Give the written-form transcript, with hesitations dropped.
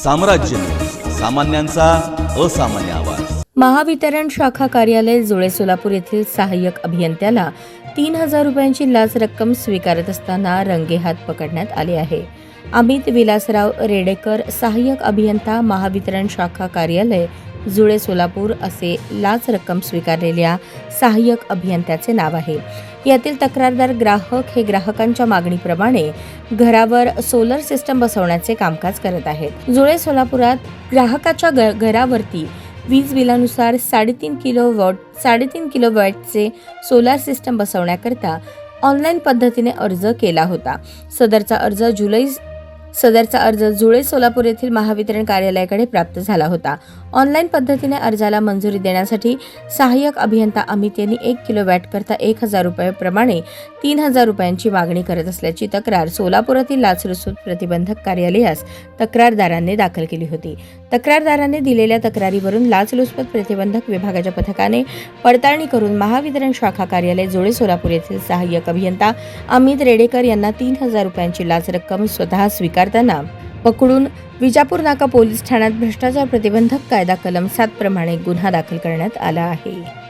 साम्राज्य, सामान्यांचा असामान्य आवाज। महावितरण शाखा कार्यालय जुळे सोलापूर येथील सहाय्यक अभियंत्याला 3,000 रुपयांची लाच रक्कम स्वीकारत असताना रंगेहात पकडण्यात आले आहे। अमित विलासराव रेडेकर, सहाय्यक अभियंता, महावितरण शाखा कार्यालय जुळे सोलापूर असे लाच रक्कम स्वीकारलेल्या सहाय्यक अभियंत्याचे नाव आहे। यातील तक्रारदार ग्राहक हे ग्राहकांच्या मागणीप्रमाणे घरावर सोलर सिस्टम बसवण्याचे कामकाज करत आहेत। जुळे सोलापुरात ग्राहकाच्या घरावरती वीज बिलानुसार 3.5 किलोवॅटचे सोलार सिस्टम बसवण्याकरता ऑनलाईन पद्धतीने अर्ज केला होता। सदरचा अर्ज जुळे सोलापूर येथील महावितरण कार्यालयाकडे प्राप्त झाला होता। ऑनलाईन पद्धतीने अर्जाला मंजुरी देण्यासाठी सहाय्यक अभियंता अमित यांनी 1 किलोवॅट करता 1,000 रुपये प्रमाणे 3,000 रुपयांची मागणी करत असल्याची तक्रार सोलापुरातील लाचलुचपत प्रतिबंधक कार्यालयास तक्रारदारांनी दाखल केली होती। तक्रारदारांनी दिलेल्या तक्रारीवरून लाचलुचपत प्रतिबंधक विभागाच्या पथकाने पडताळणी करून महावितरण शाखा कार्यालय जुळे सोलापूर येथील सहाय्यक अभियंता अमित रेडेकर यांना 3,000 रुपयांची लाच रक्कम स्वतः स्वीकारताना पकडून विजापूर नाका पोलीस ठाण्यात भ्रष्टाचार प्रतिबंधक कायदा कलम 7 प्रमाणे गुन्हा दाखल करण्यात आला आहे।